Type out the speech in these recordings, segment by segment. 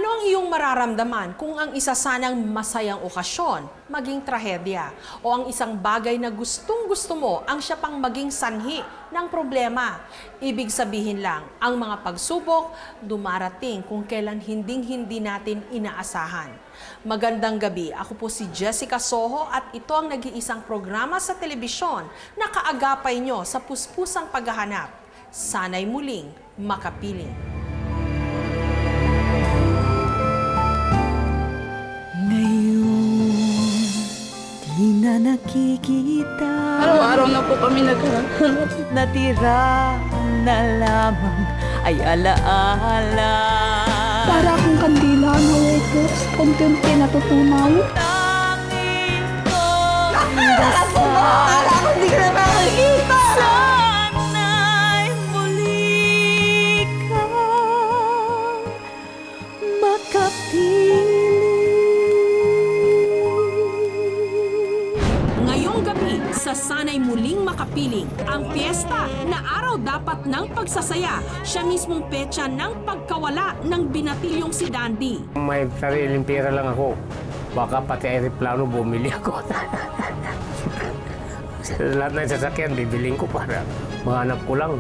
Ano ang iyong mararamdaman kung ang isa sanang masayang okasyon maging trahedya o ang isang bagay na gustong-gusto mo ang siya pang maging sanhi ng problema? Ibig sabihin lang, ang mga pagsubok dumarating kung kailan hinding-hindi natin inaasahan. Magandang gabi, ako po si Jessica Soho at ito ang nag-iisang programa sa telebisyon na kaagapay nyo sa puspusang paghahanap. Sana'y muling makapiling. Di na nakikita. Araw-araw na po kami naghahanap. Natira na lamang ay alaala. Para akong kandila na wakas, unti-unti natutunaw. Tanging ko dasal. Hindi ka na nakakita! Sana'y muli kang makapiling. Ngayong gabi, sa Sana'y Muling Makapiling, ang piyesta na araw dapat ng pagsasaya, siya mismong petsa ng pagkawala ng binatilyong si Dandy. May sariling pera lang ako. Baka pati aeroplano bumili ako. Lahat ng sasakyan, bibiling ko para mahanap ko lang.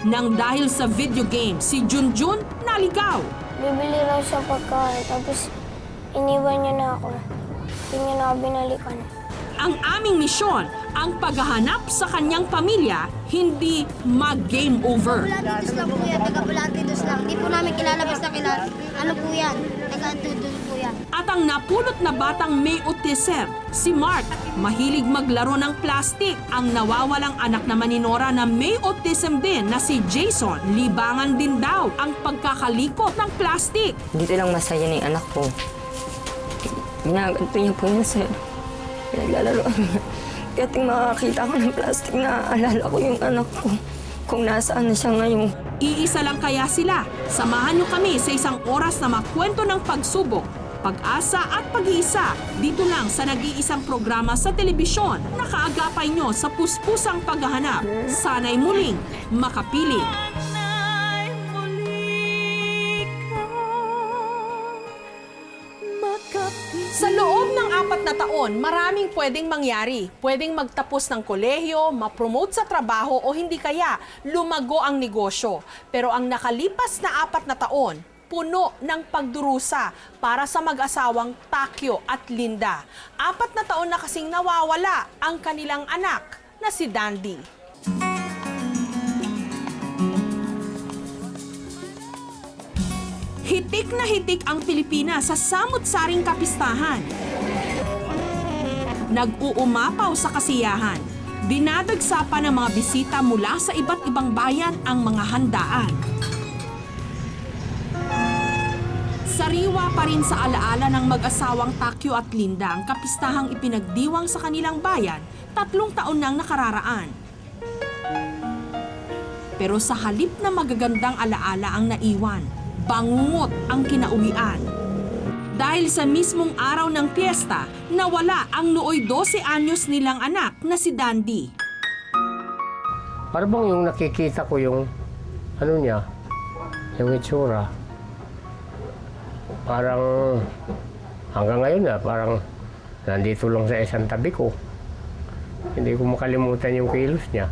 Nang dahil sa video game, si Junjun naligaw. Bibili raw siya pagkain, tapos iniwan niya na ako. Hindi niya na ako binalikan. Ang aming misyon, ang paghahanap sa kanyang pamilya, hindi mag-game over. Bulatitos lang po yan, taga Bulatitos lang. Hindi po namin kilala basta kilala. Ano po yan? Taga Antudol po yan. At ang napulot na batang may autism, si Mark, mahilig maglaro ng plastic. Ang nawawalang anak naman ni Nora na may autism din na si Jason, libangan din daw ang pagkakalikot ng plastic. Dito lang masaya ng anak ko. Ginaganto niya po yun sa pinaglalaroan niya. Kaya ting makakita ko ng plastic na alala ko yung anak ko kung nasaan na siya ngayon. Iisa lang kaya sila? Samahan niyo kami sa isang oras na makwento ng pagsubok, pag-asa at pag-iisa. Dito lang sa nag-iisang programa sa telebisyon na kaagapay nyo sa puspusang paghahanap. Sana'y muling makapiling. Sana'y muli kang makapiling. Sa loob ng 4 na taon, maraming pwedeng mangyari. Pwedeng magtapos ng kolehiyo, ma-promote sa trabaho o hindi kaya lumago ang negosyo. Pero ang nakalipas na 4 na taon, puno ng pagdurusa para sa mag-asawang Takyo at Linda. 4 na taon na kasing nawawala ang kanilang anak na si Dandy. Hitik na hitik ang Pilipinas sa samut-saring kapistahan. Nag-uumapaw sa kasiyahan. Dinadagsa pa ng mga bisita mula sa iba't ibang bayan ang mga handaan. Sariwa pa rin sa alaala ng mag-asawang Takyo at Linda ang kapistahang ipinagdiwang sa kanilang bayan 3 taon nang nakararaan. Pero sa halip na magagandang alaala ang naiwan, bangungot ang kinauwian. Dahil sa mismong araw ng piyesta, nawala ang nooy 12 anyos nilang anak na si Dandy. Para bang yung nakikita ko yung, ano niya, yung itsura. Parang, hanggang ngayon na, parang nandito lang sa isang tabi ko. Hindi ko makalimutan yung kilos niya.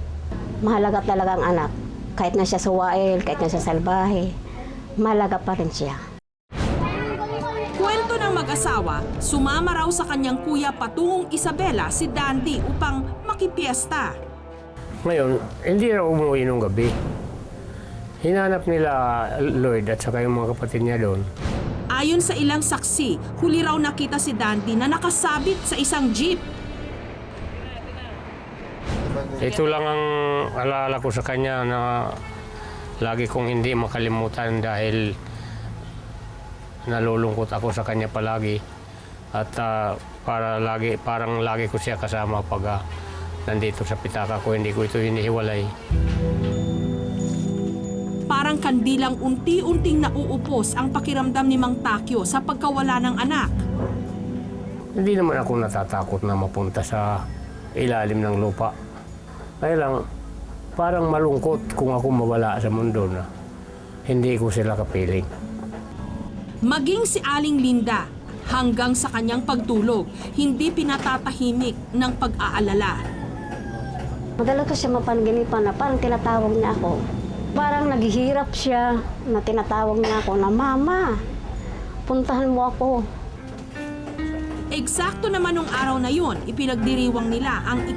Mahalaga talaga ang anak. Kahit na siya suwail, kahit na siya salbahe, mahalaga pa rin siya. Kwento ng mag-asawa, sumama raw sa kanyang kuya patungong Isabela si Dandy upang makipiesta. Ngayon, hindi na umuwi nung gabi. Hinanap nila Lloyd at saka yung mga kapatid niya doon. Ayon sa ilang saksi, huli raw nakita si Dandy na nakasabit sa isang jeep. Ito lang ang alaala ko sa kanya na lagi kong hindi makalimutan dahil nalulungkot ako sa kanya palagi. At parang lagi ko siya kasama pag nandito sa pitaka ko, hindi ko ito hinihiwalay. Parang kandilang unti-unting nauupos ang pakiramdam ni Mang Takyo sa pagkawala ng anak. Hindi naman ako natatakot na mapunta sa ilalim ng lupa. Kaya lang, parang malungkot kung ako mawala sa mundo na hindi ko sila kapiling. Maging si Aling Linda, hanggang sa kanyang pagtulog, hindi pinatatahimik ng pag-aalala. Madala ko siya mapanaginipan na parang tinatawag niya ako. Parang naghihirap siya na tinatawag niya ako na, Mama, puntahan mo ako. Eksakto naman nung araw na yun, ipinagdiriwang nila ang 15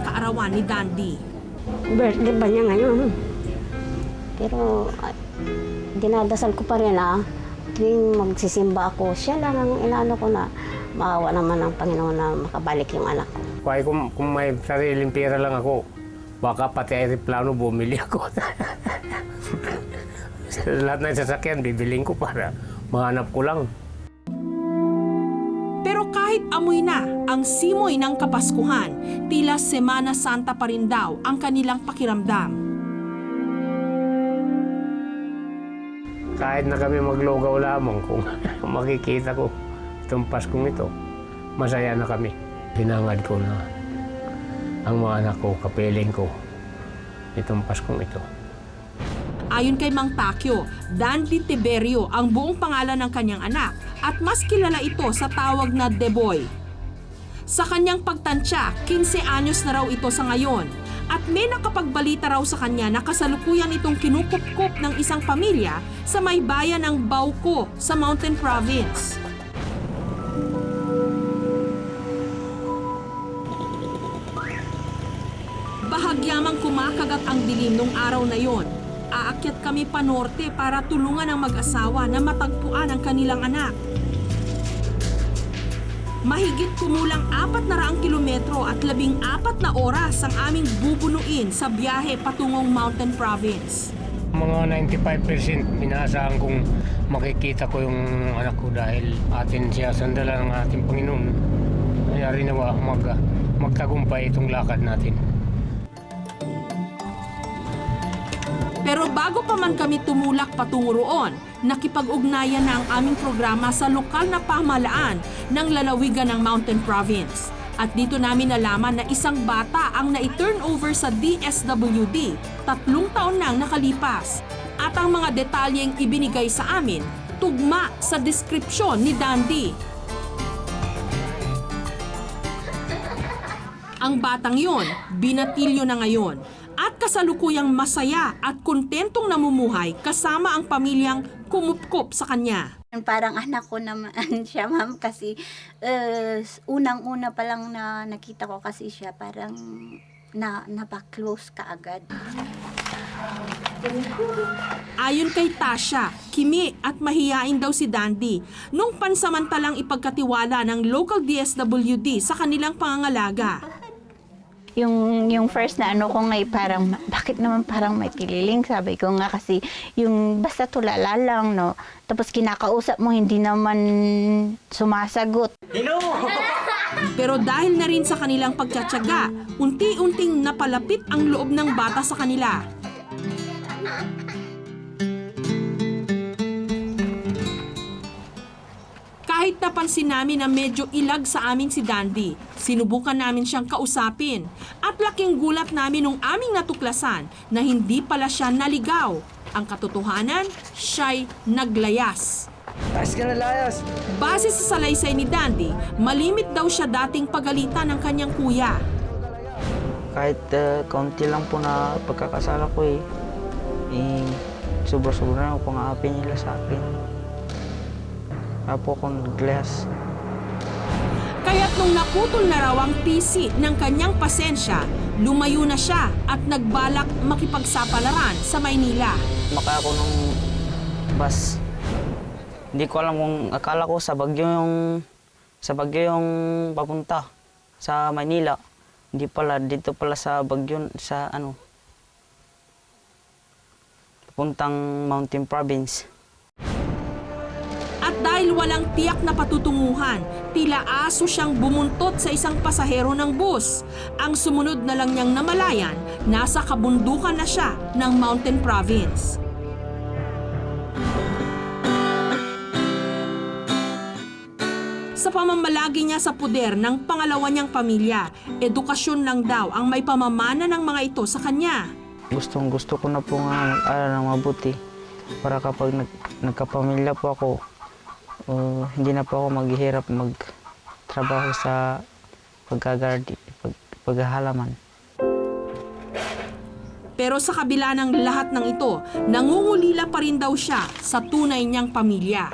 kaarawan ni Dandy. Birthday ba niya ngayon? Pero dinadasal ko pa rin tuwing magsisimba ako, siya lang ang inaano ko na maawa naman ng Panginoon na makabalik yung anak ko. Kaya kung may sariling pera lang ako, baka pati aeroplano bumili ako. Lahat ng sasakyan, bibiling ko para mahanap ko lang. Pero kahit amoy na ang simoy ng Kapaskuhan, tila Semana Santa pa rin daw ang kanilang pakiramdam. Kahit na kami maglugaw lamang kung makikita ko itong Paskong ito, masaya na kami. Hinangad ko na ang mga anak ko, kapiling ko, itong Paskong ito. Ayon kay Mang Takyo, Dandy Tiberio ang buong pangalan ng kanyang anak at mas kilala ito sa tawag na Deboy. Sa kanyang pagtansya, 15 anyos na raw ito sa ngayon at may nakapagbalita raw sa kanya na kasalukuyan itong kinukupkup ng isang pamilya sa may bayan ng Bauco sa Mountain Province. Bahagyamang kumakagat ang dilim nung araw na yon. Aakyat kami pa norte para tulungan ang mag-asawa na matagpuan ang kanilang anak. Mahigit kumulang 400 kilometro at 14 na oras ang aming bubunuin sa biyahe patungong Mountain Province. Mga 95% inaasahan kong makikita ko yung anak ko dahil atin siya sandala ng ating Panginoon. Kaya rin nawa magtagumpay itong lakad natin. Pero bago pa man kami tumulak patungo roon, nakipag-ugnayan na ang aming programa sa lokal na pamahalaan ng lalawigan ng Mountain Province. At dito namin nalaman na isang bata ang na-turn over sa DSWD 3 taon nang nakalipas. At ang mga detalyeng ibinigay sa amin, tugma sa deskripsyon ni Dandy. Ang batang yon, binatilyo na ngayon at kasalukuyang masaya at kontentong namumuhay kasama ang pamilyang kumupkop sa kanya. Parang anak ko naman siya, ma'am, kasi unang-una pa lang na nakita ko kasi siya, parang napak-close ka agad. Ayon kay Tasha, kimi at mahiyain daw si Dandy nung pansamantalang ipagkatiwala ng local DSWD sa kanilang pangangalaga. Yung first na ano ko ngay parang, bakit naman parang may kililing? Sabi ko nga kasi, yung basta tulala lang, no? Tapos kinakausap mo, hindi naman sumasagot. Pero dahil na rin sa kanilang pagtsatsaga, unti-unting napalapit ang loob ng bata sa kanila. Kahit napansin namin na medyo ilag sa amin si Dandy, sinubukan namin siyang kausapin at laking gulat namin nung aming natuklasan na hindi pala siya naligaw. Ang katotohanan, siya'y naglayas. Base sa salaysay ni Dandy, malimit daw siya dating pagalitan ng kanyang kuya. Kahit kaunti lang po na pagkakasala ko sobra-sobra na pang-aapi nila sa akin. Kaya po ako naglayas. Kaya't nung naputol na raw ang PC ng kanyang pasensya, lumayo na siya at nagbalak makipagsapalaran sa Maynila. Maka ako ng bus. Hindi ko alam kung akala ko sa Bagyo yung papunta sa Maynila. Hindi pala, dito pala sa Bagyo, sa papuntang Mountain Province. At dahil walang tiyak na patutunguhan, tila aso siyang bumuntot sa isang pasahero ng bus. Ang sumunod na lang niyang namalayan, nasa kabundukan na siya ng Mountain Province. Sa pamamalagi niya sa puder ng pangalawa niyang pamilya, edukasyon lang daw ang may pamamana ng mga ito sa kanya. Gusto ko na po nga mag-aral ng mabuti para kapag nagkapamilya po ako, hindi na po ako maghihirap magtrabaho sa paghahalaman. Pero sa kabila ng lahat ng ito, nangungulila pa rin daw siya sa tunay niyang pamilya.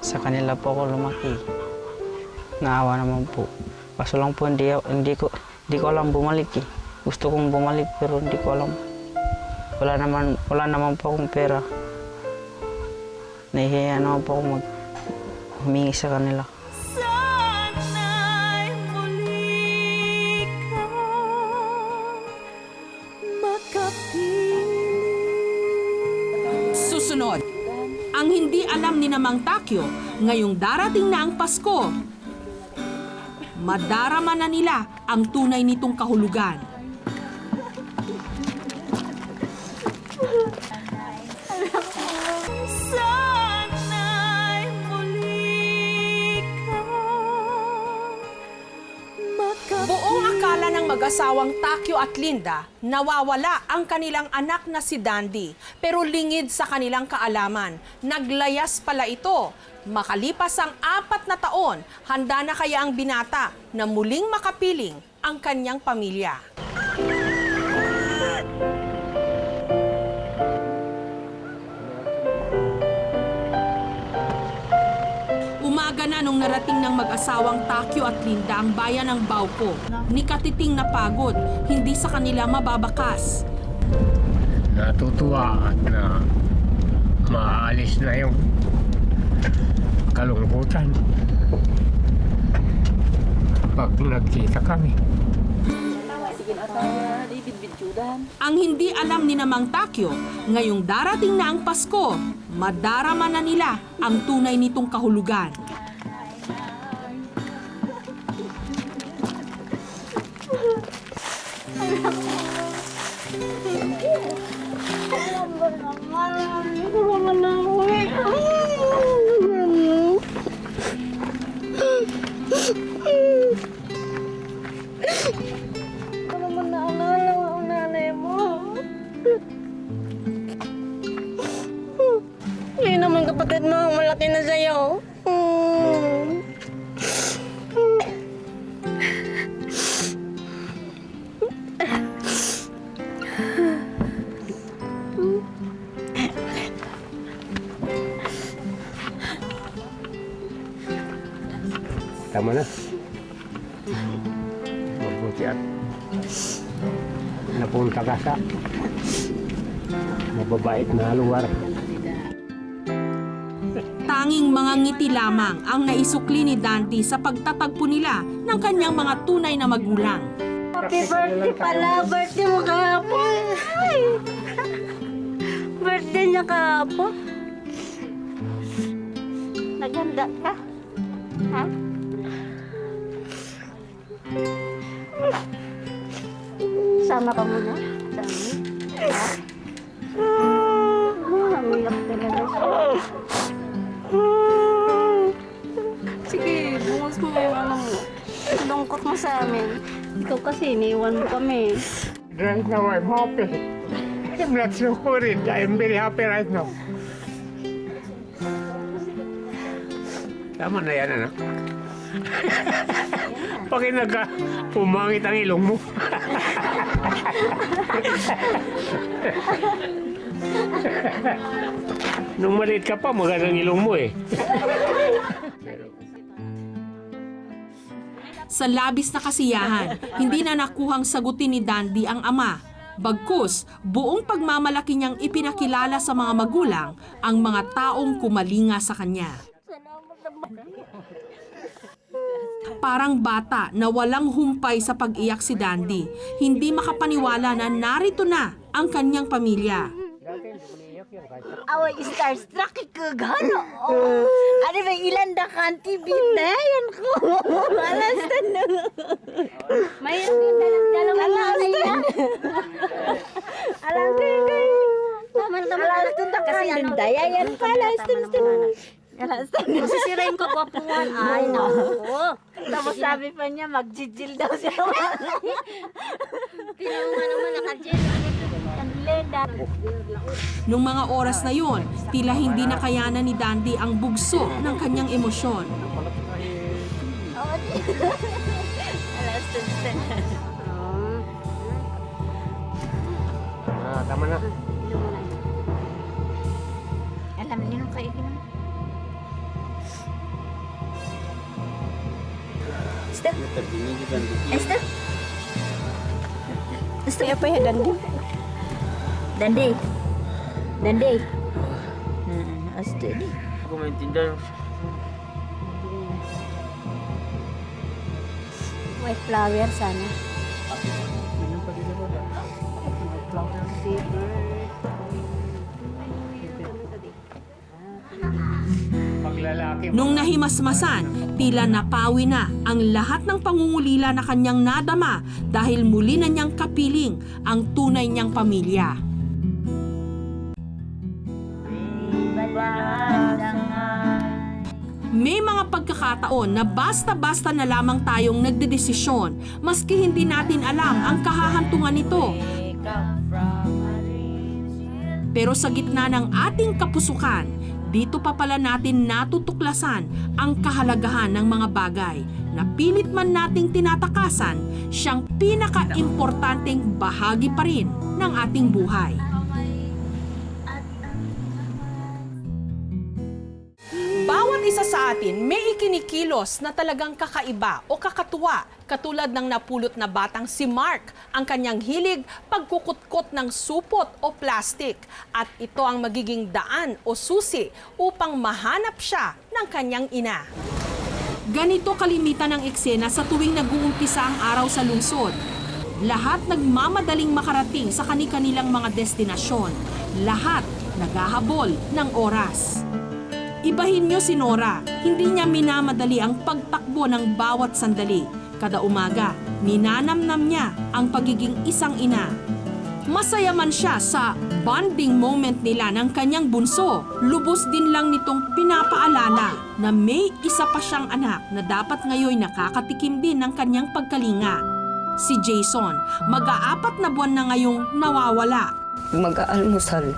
Sa kanila po ako lumaki. Naawa naman po. Kaso lang po hindi ko alam bumalik eh. Gusto kong bumalik pero hindi ko alam. Wala naman po akong pera. Nahihiya naman po ako humingi sa kanila. Sana'y muli kang makapiling. Susunod, ang hindi alam ni na Mang Takyo, ngayong darating na ang Pasko, madarama na nila ang tunay nitong kahulugan. Sana'y muli kang makapiling. Buong akala ng mag-asawang Takyo at Linda, nawawala ang kanilang anak na si Dandy. Pero lingid sa kanilang kaalaman, naglayas pala ito. Makalipas ang 4 na taon, handa na kaya ang binata na muling makapiling ang kanyang pamilya. Umaga na nung narating ng mag-asawang Takyo at Linda ang bayan ng Bauco. Ni Katiting napagod, hindi sa kanila mababakas. Natutuwa at na maalis na yung kalungkutan pag nagkita kami. Ang hindi alam ni na Mang Takyo, ngayong darating na ang Pasko, madarama na nila ang tunay nitong kahulugan. Hindi naman kapatid mo, malaki na sa'yo. Tama na. Mabuti at napunta ka sa mababait na lugar. Tanging mga ngiti lamang ang naisukli ni Dante sa pagtatagpo nila ng kanyang mga tunay na magulang. Happy birthday pala! Birthday mo kahapon! Ay! Birthday niya kahapon. Naganda ka? Ha? Sama ka muna. Sama. Ha? Umiyak talaga siya. Sige, bungas mo yung ano mo. Lungkot mo sa amin. Ikaw kasi, iniwan mo kami. Right now I'm happy. I'm not so worried. I'm very happy right now. Tama na yan, anak. Bakit pumangit ang ilong mo? Nung maliit ka pa, magandang ilong mo eh. Sa labis na kasiyahan, hindi na nakuhang sagutin ni Dandy ang ama. Bagkus, buong pagmamalaki niyang ipinakilala sa mga magulang ang mga taong kumalinga sa kanya. Parang bata na walang humpay sa pag-iyak si Dandy, hindi makapaniwala na narito na ang kanyang pamilya. Away, starstruck ka gano. Ano ba, ilan da kanti bitayan ko. Alas na. Mayroon din dalawang na yan. Alam ko alas na kasi ano. Dayayan ka, alas na. Masisirain ko gwapuan. Ay, no. Tapos sabi pa niya, magjijil daw siya. Tinawag naman nakajil. Nung mga oras na yon, tila hindi na kayanan ni Dandy ang bugso ng kanyang emosyon. Tama na. Alam niyo nung kayo ginawa. Esther? Esther? Esther? Kaya pa ya, Dandi? Dandi? Dandi? Esther. Ako maintindihan. White flower sana. Paglalaki. Nung nahimasmasan, tila napawi na ang lahat ng pangungulila na kanyang nadama dahil muli na niyang kapiling ang tunay niyang pamilya. May mga pagkakataon na basta-basta na lamang tayong nagdedesisyon maski hindi natin alam ang kahahantungan nito. Pero sa gitna ng ating kapusukan, dito pa pala natin natutuklasan ang kahalagahan ng mga bagay na pilit man nating tinatakasan, siyang pinaka-importanteng bahagi pa rin ng ating buhay. Bawat isa sa atin may ikinikilos na talagang kakaiba o kakatuwa, katulad ng napulot na batang si Mark, ang kanyang hilig pagkukutkot ng supot o plastic, at ito ang magiging daan o susi upang mahanap siya ng kanyang ina. Ganito kalimitan ang eksena sa tuwing nag-uumpisa ang araw sa lungsod. Lahat nagmamadaling makarating sa kani-kanilang mga destinasyon. Lahat naghahabol ng oras. Ibahin niyo si Nora, hindi niya minamadali ang pagtakbo ng bawat sandali. Kada umaga, ninanamnam niya ang pagiging isang ina. Masaya man siya sa bonding moment nila ng kanyang bunso, lubos din lang nitong pinapaalala na may isa pa siyang anak na dapat ngayon nakakatikim din ng kanyang pagkalinga. Si Jason, mag-aapat na buwan na ngayong nawawala. Mag-aalmusal.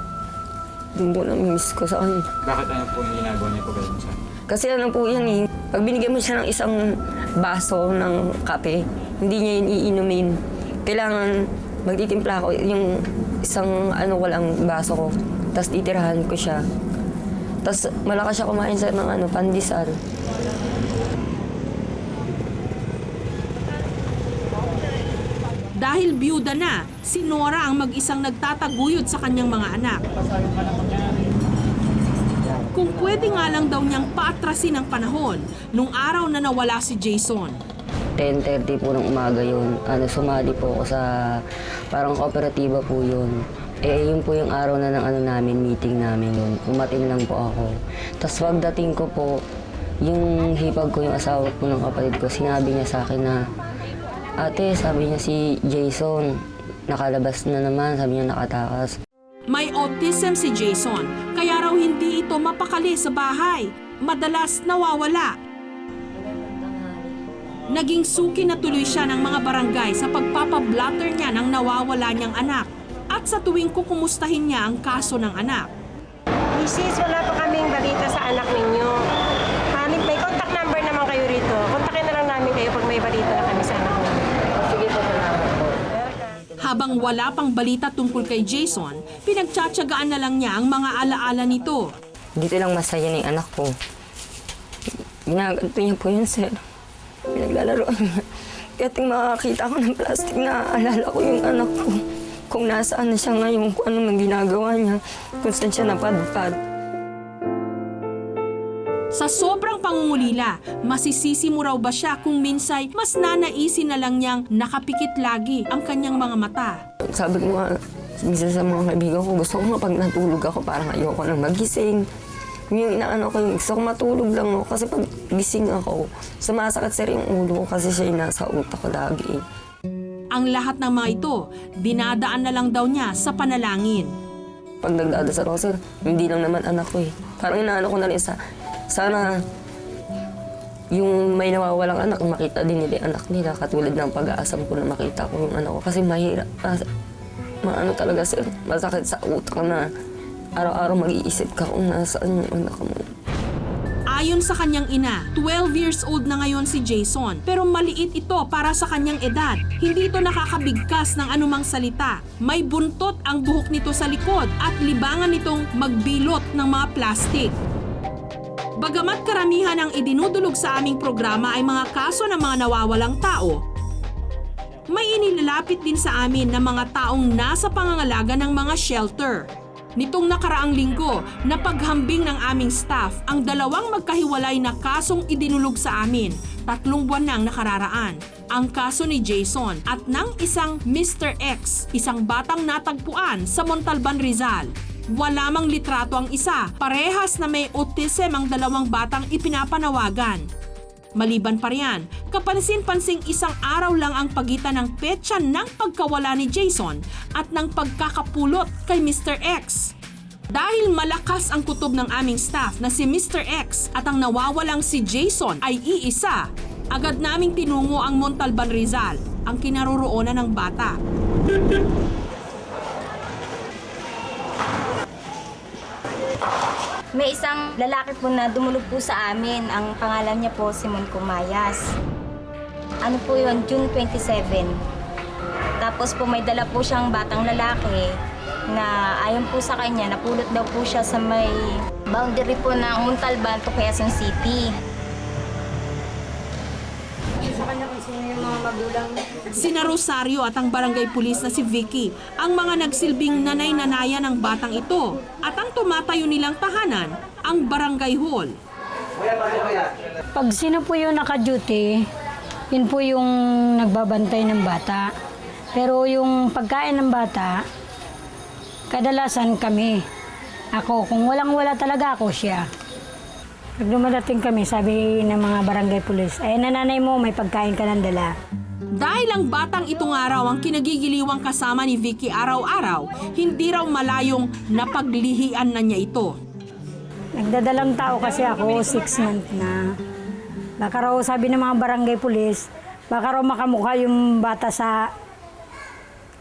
Doon po nami-miss ko sa kanya. Bakit ano po yung ginagawa niya po ganun sa? Kasi ano po yan eh, pag binigyan mo siya ng isang baso ng kape, hindi niya yun iinumin. Kailangan magtitimpla ko yung isang walang baso ko, tapos titirahan ko siya. Tapos malakas siya kumain sa ng pandesal. Dahil byuda na, si Nora ang mag-isang nagtataguyod sa kanyang mga anak. Kung pwede nga lang daw niyang paatrasin ang panahon, nung araw na nawala si Jason. 10:30 po ng umaga yun. Sumali po ako sa parang kooperatiba po yun. Yun po yung araw na ng namin, meeting namin yun. Umating lang po ako. Tapos pagdating ko po, yung hipag ko, yung asawa po ng kapatid ko, sinabi niya sa akin na, "Ate," sabi niya, "si Jason, nakalabas na naman," sabi niya, "nakatakas." May autism si Jason, kaya raw hindi ito mapakali sa bahay. Madalas nawawala. Naging suki na tuloy siya ng mga barangay sa pagpapablatter niya ng nawawala niyang anak. At sa tuwing kukumustahin niya ang kaso ng anak. Mrs., wala pa kaming balita sa anak ninyo. May contact number naman kayo rito. Kontakin na lang namin kayo pag may balita na kami sa anak ninyo. Sige po, salamat po. Habang wala pang balita tungkol kay Jason, pinagtsatsagaan na lang niya ang mga alaala nito. Dito lang masaya ng anak ko. Ginaganto niya po yun, sir. Pinaglalaroan niya. Kaya makakita ko ng plastic na alala ko yung anak ko. Kung nasaan na siya ngayon, kung anong ginagawa niya, kung saan siya napadpad. Sa sobrang pangungulila, masisisi mo raw ba siya kung minsay mas nanaisin na lang niyang nakapikit lagi ang kanyang mga mata? Sabi ko nga, minsan sa mga kaibigan ko, gusto ko nga pag natulog ako, parang ayoko nang magising. Yung inaano ko, yung gusto ko matulog lang ako. Kasi pag gising ako, sumasakit sir yung ulo ko kasi siya yung nasa utak ko lagi. Ang lahat ng mga ito, dinadaan na lang daw niya sa panalangin. Pag nagdadasal ako, sir, hindi lang naman anak ko eh. Parang inaano ko na rin sana yung may nawawalang anak, makita din nila yung anak nila. Katulad ng pag-aasam ko na makita ko yung anak ko. Kasi mahirap. maano talaga sir, masakit sa utak na araw-araw mag-iisip ka kung nasaan yung anak mo. Ayon sa kanyang ina, 12 years old na ngayon si Jason, pero maliit ito para sa kanyang edad. Hindi ito nakakabigkas ng anumang salita. May buntot ang buhok nito sa likod at libangan nitong magbilot ng mga plastik. Bagamat karamihan ang idinudulog sa aming programa ay mga kaso ng mga nawawalang tao, may inilalapit din sa amin ng mga taong nasa pangangalaga ng mga shelter. Nitong nakaraang linggo, napaghambing ng aming staff ang 2 magkahiwalay na kasong idinulog sa amin, 3 buwan nang nakararaan. Ang kaso ni Jason at ng isang Mr. X, isang batang natagpuan sa Montalban, Rizal. Wala mang litrato ang isa, parehas na may autism ang 2 batang ipinapanawagan. Maliban pa riyan, kapansin-pansing isang araw lang ang pagitan ng petsa ng pagkawala ni Jason at ng pagkakapulot kay Mr. X. Dahil malakas ang kutob ng aming staff na si Mr. X at ang nawawalang si Jason ay iisa, agad naming tinungo ang Montalban, Rizal, ang kinaroroonan ng bata. May isang lalaki po na dumulog po sa amin. Ang pangalan niya po Simon Kumayas. Ano po yun? June 27. Tapos po may dala po siyang batang lalaki na ayon po sa kanya, napulot daw po siya sa may boundary po ng Montalban to Quezon City. Sina Rosario at ang barangay pulis na si Vicky ang mga nagsilbing nanay-nanayan ng batang ito at ang tumatayo nilang tahanan, ang barangay hall. Pag sino po yung naka-duty, yun po yung nagbabantay ng bata. Pero yung pagkain ng bata, kadalasan kami. Ako, kung walang-wala talaga ako siya. Pag dumadating kami, sabi ng mga barangay pulis, ay nanay mo, may pagkain ka ng dala. Dahil ang batang itong araw ang kinagigiliwang kasama ni Vicky araw-araw, hindi raw malayong napaglihian na niya ito. Nagdadalang tao kasi ako, 6 months na. Baka raw sabi ng mga barangay pulis, baka raw makamukha yung bata sa...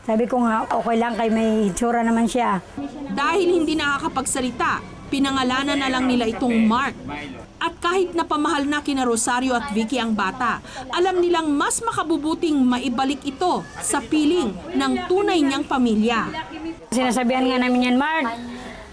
Sabi ko nga, okay lang kay may itsura naman siya. Dahil hindi nakakapagsalita, pinangalanan na lang nila itong Mark. At kahit napamahal na kina Rosario at Vicky ang bata, alam nilang mas makabubuting maibalik ito sa piling ng tunay niyang pamilya. Sinasabihan nga namin yan, Mark,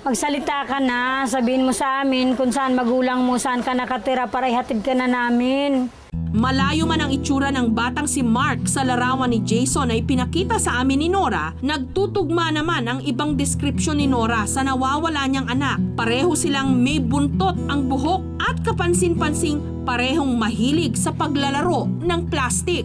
magsalita ka na, sabihin mo sa amin kung saan magulang mo, saan ka nakatira para ihatid ka na namin. Malayo man ang itsura ng batang si Mark sa larawan ni Jason ay pinakita sa amin ni Nora, nagtutugma naman ang ibang deskripsyon ni Nora sa nawawala niyang anak. Pareho silang may buntot ang buhok at kapansin-pansing parehong mahilig sa paglalaro ng plastik.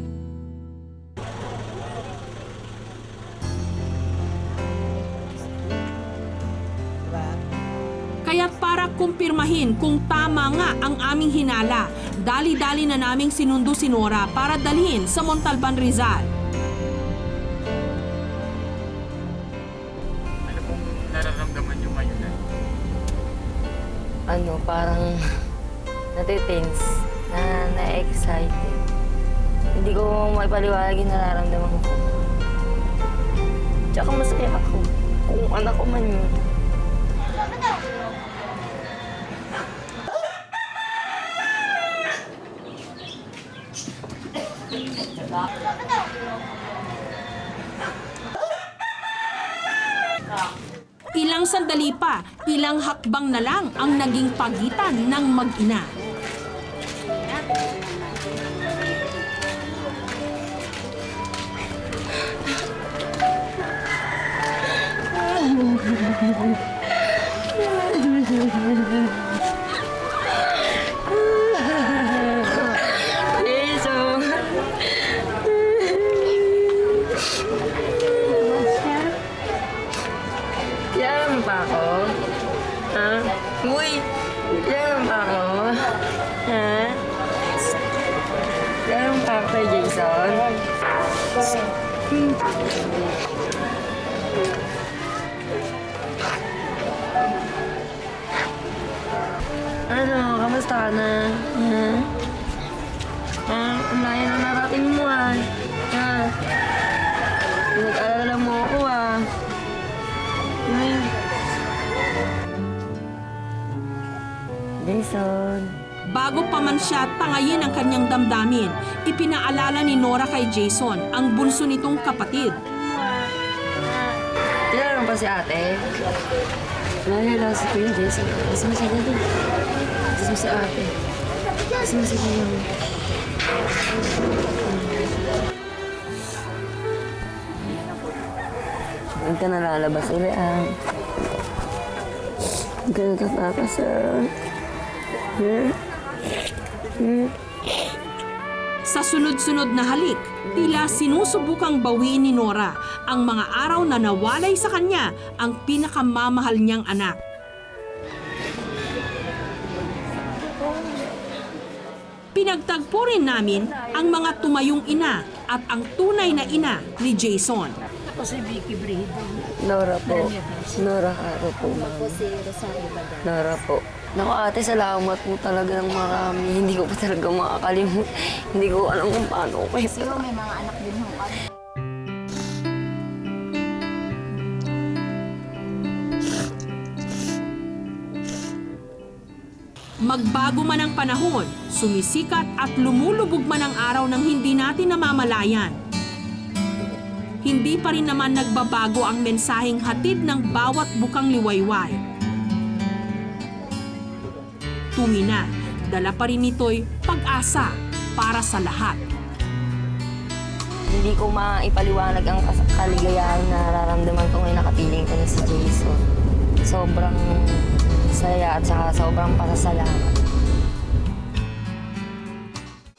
Kaya't para kumpirmahin kung tama nga ang aming hinala, dali-dali na naming sinundo si Nora para dalhin sa Montalban, Rizal. Ano pong nararamdaman niyo ngayon? Parang natitense, na-excited. Hindi ko maipaliwanag yung nararamdaman ko. Tsaka masaya ako kung anak ko man yun. Ilang sandali pa, ilang hakbang na lang ang naging pagitan ng mag-ina. Kailangan pa ako? Ha? Uy! Kailangan pa ako? Ha? Kailangan pa ako kay Jason? Ano? Kamusta ka na? Ha? Ha? Ang layo na narating mo ah. Ha? Pinag-alala mo ako ah. Jason. Bago pa man siya tangayin ang kanyang damdamin, ipinaalala ni Nora kay Jason ang bunso nitong kapatid. Tinanong pa si ate. Nalala si Kuya Jason. Mas masaya din. Mas mo si ate. Mas masaya yun. Huwag ka nalalabas ulit ah. Huwag ka natatakas ah. Sa sunod-sunod na halik, tila sinusubukang bawiin ni Nora ang mga araw na nawalay sa kanya ang pinakamamahal niyang anak. Pinagtagpo rin namin ang mga tumayong ina at ang tunay na ina ni Jason. Ako si Vicky Brido. Nora po. Nora Caro po, ma'am. Nora po. Naku ate, salamat po talaga ng marami. Hindi ko po talaga makakalimutan. Hindi ko alam kung paano ko kayo. Siguro may mga anak din ho. Magbago man ang panahon, sumisikat at lumulubog man ang araw ng hindi natin namamalayan. Hindi pa rin naman nagbabago ang mensaheng hatid ng bawat bukang liwayway. Tuwi na, dala pa rin ito'y pag-asa para sa lahat. Hindi ko maipaliwanag ang kaligayahan na nararamdaman ko ngayon nakapiling ko na si Jason. Sobrang saya at saka sobrang pasasalamat.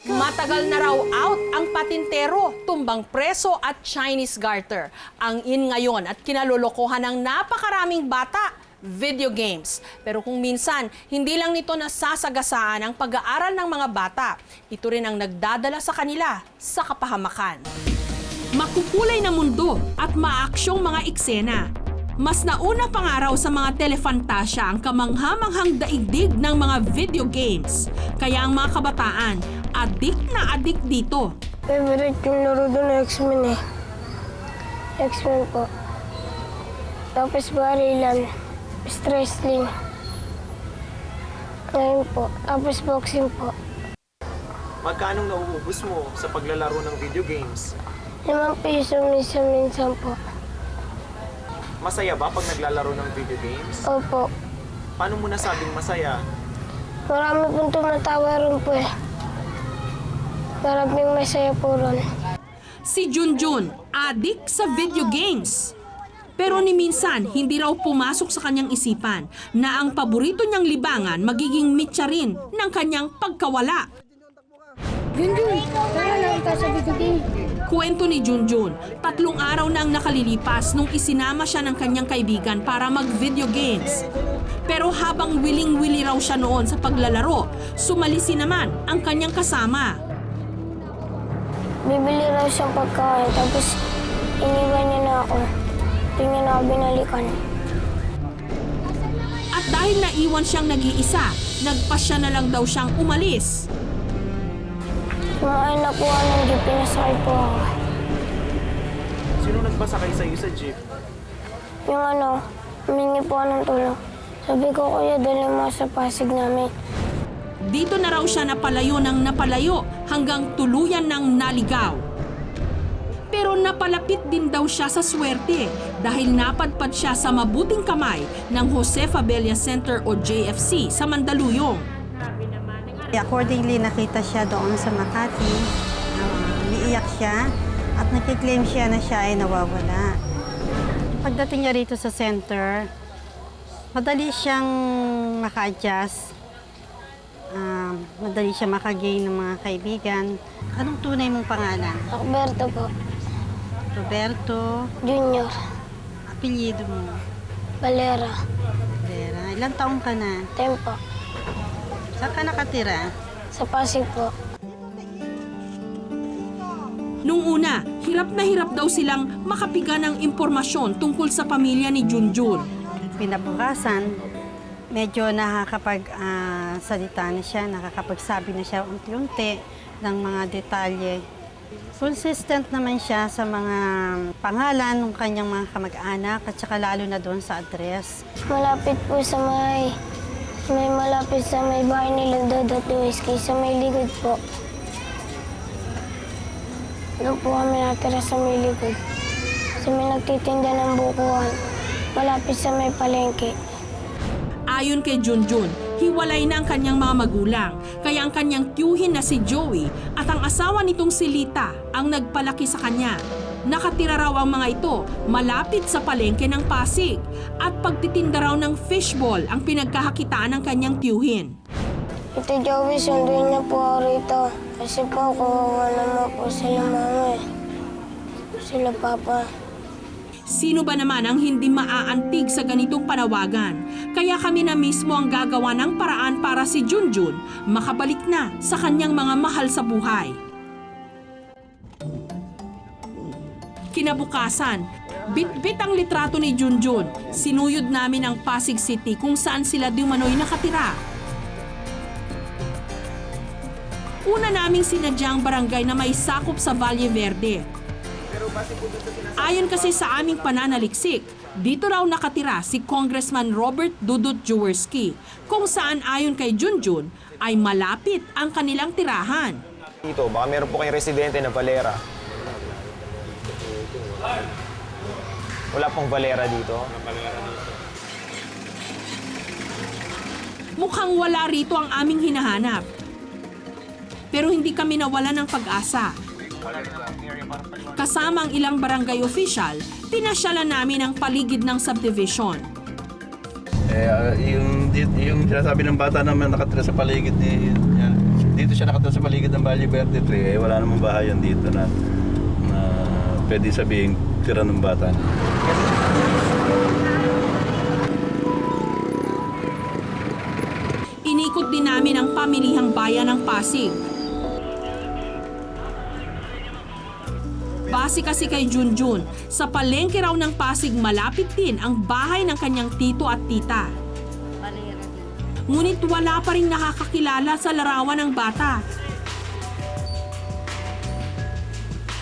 Matagal na raw out ang patintero, tumbang preso at Chinese garter. Ang in ngayon at kinalolokohan ng napakaraming bata, video games. Pero kung minsan, hindi lang nito nasasagasaan ang pag-aaral ng mga bata. Ito rin ang nagdadala sa kanila sa kapahamakan. Makukulay na mundo at maaksyong mga eksena. Mas nauna pa nga raw sa mga telefantasya ang kamanghamanghang daigdig ng mga video games. Kaya ang mga kabataan, adik na adik dito. Favorite yung laro doon na X-Men eh. X-Men po. Tapos barilan. Wrestling. Ngayon po. Tapos boxing po. Magkano nauubos mo sa paglalaro ng video games? 5 piso minsan po. Masaya ba pag naglalaro ng video games? Opo. Paano mo nasabing masaya? Marami pong tumatawa rin po eh. Maraming masaya po ron. Si Junjun, adik sa video games. Pero ni minsan, hindi raw pumasok sa kanyang isipan na ang paborito niyang libangan magiging mitya rin ng kanyang pagkawala. Junjun, tara lang tayo sa video game. Kwento ni Junjun, 3 araw na ang nakalilipas nung isinama siya ng kanyang kaibigan para mag-video games. Pero habang willing-willy raw siya noon sa paglalaro, sumalisi naman ang kanyang kasama. Bibili raw siyang pagkain, tapos iniwan niya na ako. Hindi niya na ako binalikan. At dahil naiwan siyang nag-iisa, nagpasya na lang daw siyang umalis. Kumain na po ako ng jeep, pinasakay po ako. Sino nagpasakay sa'yo sa jeep? Yung humingi po ako ng tulong. Sabi ko, kuya, dali mo sa Pasig namin. Dito na raw siya napalayo ng napalayo hanggang tuluyan ng naligaw. Pero napalapit din daw siya sa swerte dahil napadpad siya sa mabuting kamay ng Jose Fabella Center o JFC sa Mandaluyong. Accordingly, nakita siya doon sa Makati. Umiiyak siya at nakiklaim siya na siya ay nawawala. Pagdating niya rito sa center, madali siyang maka-adjust. Madali siya makagain ng mga kaibigan. Anong tunay mong pangalan? Roberto po. Roberto. Junior. Apelyido mo? Valera. Valera. Ilang taong ka na? 10 po. Saan ka nakatira? Sa Pasig po. Nung una, hirap na hirap daw silang makapiga ng impormasyon tungkol sa pamilya ni Junjun. Pinabukasan, medyo nakakapag-salita na siya, nakakapagsabi na siya unti-unti ng mga detalye. Consistent naman siya sa mga pangalan ng kanyang mga kamag-anak at saka lalo na doon sa address. Malapit po sa may May malapit sa may bahay nila Dodot Whiskey sa may likod po. Doon po kami natira sa may likod. Sa may nagtitinda ng bukuan. Malapit sa may palengke. Ayon kay Junjun, hiwalay na ang kanyang mga magulang, kaya ang kanyang tiyuhin na si Joey at ang asawa nitong si Lita ang nagpalaki sa kanya. Nakatira raw ang mga ito malapit sa palengke ng Pasig at pagtitinda raw ng fishball ang pinagkakakitaan ng kanyang tiyuhin. Ito Joey, sunduin niyo po ako rito. Kasi po, kawawa naman po sila mama eh. Sila papa. Sino ba naman ang hindi maaantig sa ganitong panawagan? Kaya kami na mismo ang gagawa ng paraan para si Junjun makabalik na sa kanyang mga mahal sa buhay. Kinabukasan, bit-bit ang litrato ni Junjun. Sinuyod namin ang Pasig City kung saan sila dumanoy nakatira. Una naming sinadya ang barangay na may sakop sa Valle Verde. Ayon kasi sa aming pananaliksik, dito raw nakatira si Congressman Robert Dudut Jaworski, kung saan ayon kay Junjun ay malapit ang kanilang tirahan. Dito, baka meron po kayong residente na Valera. Wala pong Valera dito. Mukhang wala rito ang aming hinahanap. Pero hindi kami nawala ng pag-asa. Kasama ang ilang barangay official, pinasyalan namin ang paligid ng subdivision. Yung sinasabi ng bata naman nakatira sa paligid dito siya nakatira sa paligid ng Valle Verde 3, wala namang bahayan dito na pwede sabihin tira ng bata. Inikot din namin ang pamilihang bayan ng Pasig. Base kasi kay Junjun, sa palengke raw ng Pasig malapit din ang bahay ng kanyang tito at tita. Ngunit wala pa rin nakakakilala sa larawan ng bata.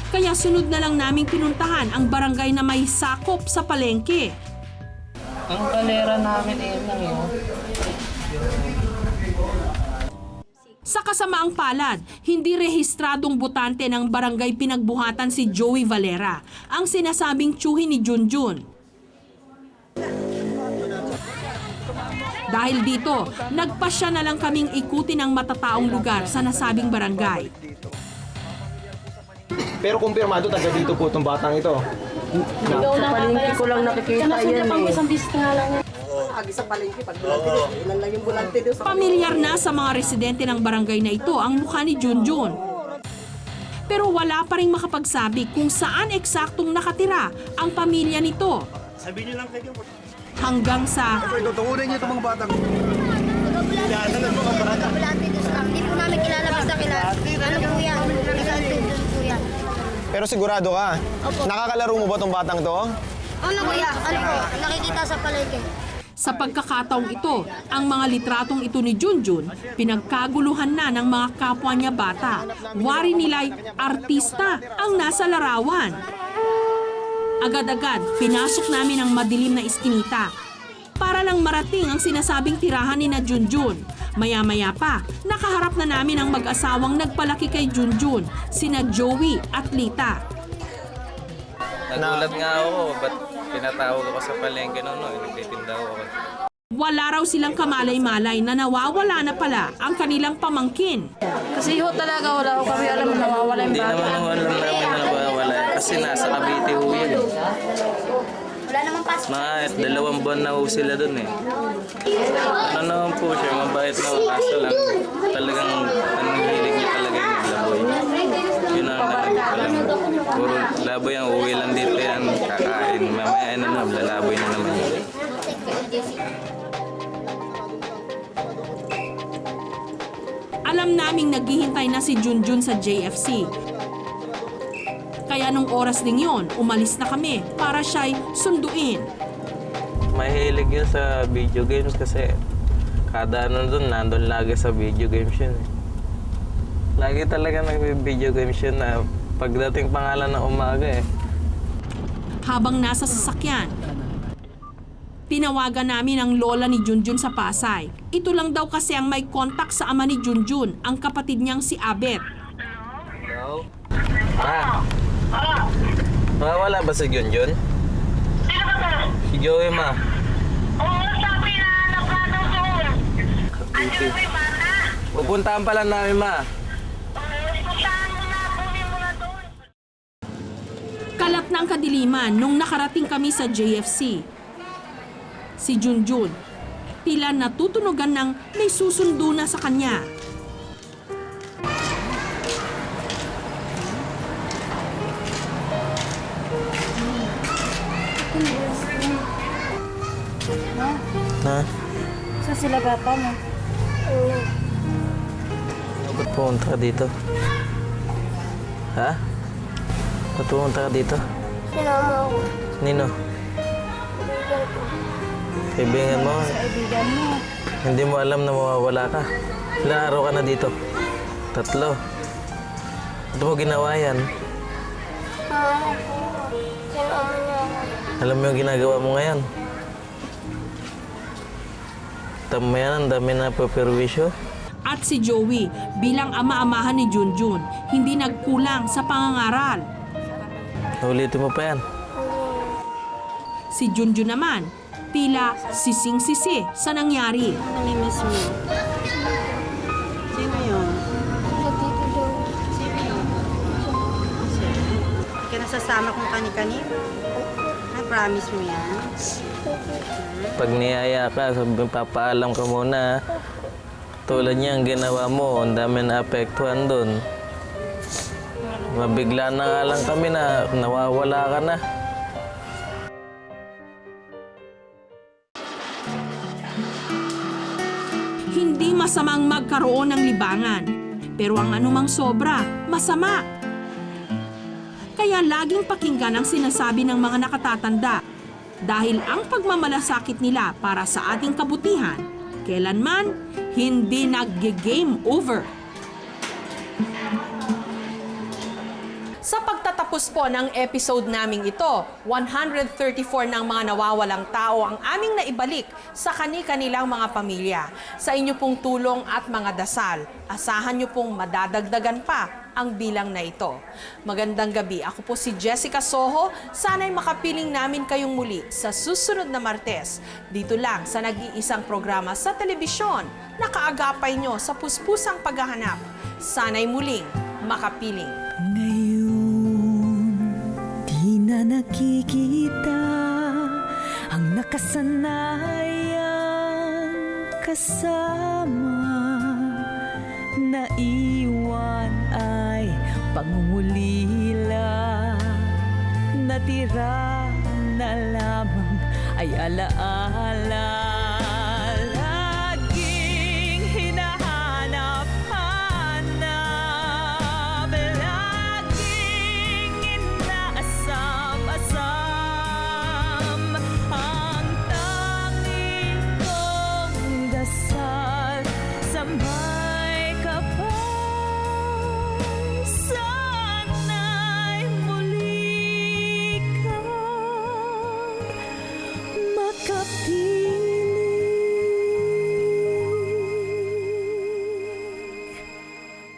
Kaya sunod na lang naming pinuntahan ang barangay na may sakop sa palengke. Ang kalera namin lang yun. Sa kasamaang palad, hindi rehistradong botante ng barangay pinagbuhatan si Joey Valera, ang sinasabing tiyuhin ni Junjun. Dahil dito, nagpasya na lang kaming ikutin ang matataong lugar sa nasabing barangay. Pero kumpirmado, taga dito po itong batang ito. Sa palengke ko lang nakikita yan eh. Pamilyar na sa mga residente ng barangay na ito ang mukha ni Junjun. Pero wala pa rin makapagsabi kung saan eksaktong nakatira ang pamilya nito. Sabihin niyo lang kayo. Hanggang sa Tutuunan niyo itong mga batang. Hindi po namin kilala basta kilala. Ano po yan? Po yan. Pero sigurado ka? Opo. Nakakalaro mo ba itong batang to? Ano kuya? Ano po? Nakikita sa palengke. Sa pagkakataong ito, ang mga litratong ito ni Junjun, pinagkaguluhan na ng mga kapwa niya bata. Wari nila'y artista ang nasa larawan. Agad-agad, pinasok namin ang madilim na iskinita para lang marating ang sinasabing tirahan ni na Junjun. Maya-maya pa, nakaharap na namin ang mag-asawang nagpalaki kay Junjun, sina Joey at Lita. Nagulat nga ako, ba't pinatawag ako sa palengke noon, nagtitinda ako. Wala raw silang kamalay-malay na nawawala na pala ang kanilang pamangkin. Kasi ho talaga wala ko kami alam na nawawala yung Hindi bata. naman ako alam namin na nawawala kasi nasa Cavite ho yun. Wala namang pasok. Mga 2 buwan na ho sila dun eh. Ano naman po siya, mabait na ho, kaso lang talagang ang hilig niya talaga yung laboy. Yun ang nakikita. Puro laboy ang uwi lang dito yan, kakain. Mamaya lalaboy na naman yun. Alam naming naghihintay na si Junjun sa JFC. Kaya nung oras ding yon, umalis na kami para siya'y sunduin. Mahilig yun sa video games kasi kada ano dun, nandun lagi sa video games yun. Lagi talaga nag-video games yun na pagdating pangalan ng umaga eh. Habang nasa sasakyan, Tinawagan namin ang lola ni Junjun sa Pasay. Ito lang daw kasi ang may contact sa ama ni Junjun, ang kapatid niyang si Abet. Hello? Ma? Mawala ba si Junjun? Sino ba to? Si Joey, ma. Oo, sabi na nagplano doon. Andiyan ba yung bata? Pupuntahan pa lang namin, ma. Puntahan mo na, kunin mo na doon. Kalat ng kadiliman nung nakarating kami sa JFC. Si Junjun, tila natutunogan ng may susundo na sa kanya. Ha? Saan sila bata mo? Ba't pumunta ka dito? Ha? Ba't pumunta ka dito? Sinama ako. Nino? Kaibigan mo? Kaibigan mo. Hindi mo alam na mawawala ka. Ilang araw ka na dito? 3. Ba't mo ginawa yan? Sinama niya ako. Alam mo yung ginagawa mo ngayon? Tama yan, ang dami na paperwisyo. At si Joey, bilang ama-amahan ni Junjun, hindi nagkulang sa pangangaral. Ulitin mo pa yan. Si Junjun naman, tila sising-sisi sa nangyari. Namimiss mo. Sino yun? Tito Joey. Sino yun? Hindi ka nasasama kung kani-kanino? Ay, promise mo yan? Pag niyaya ka, sabi papaalam ka muna. Tulad niya ang ginawa mo, ang dami na apektuhan doon. Mabigla na nga lang kami na nawawala ka na. Hindi masamang magkaroon ng libangan, pero ang anumang sobra, masama. Kaya laging pakinggan ang sinasabi ng mga nakatatanda dahil ang pagmamalasakit nila para sa ating kabutihan, kailanman hindi nag-game over. Sa pagtatapos po ng episode naming ito, 134 ng mga nawawalang tao ang aming naibalik sa kani-kanilang mga pamilya. Sa inyo pong tulong at mga dasal, asahan nyo pong madadagdagan pa ang bilang na ito. Magandang gabi. Ako po si Jessica Soho. Sana'y makapiling namin kayong muli sa susunod na Martes. Dito lang sa nag-iisang programa sa telebisyon na kaagapay nyo sa puspusang paghahanap. Sana'y muling makapiling. Di na nakikita ang nakasanayang kasama. Naiwan ay pangungulila, natira na lamang ay alaala.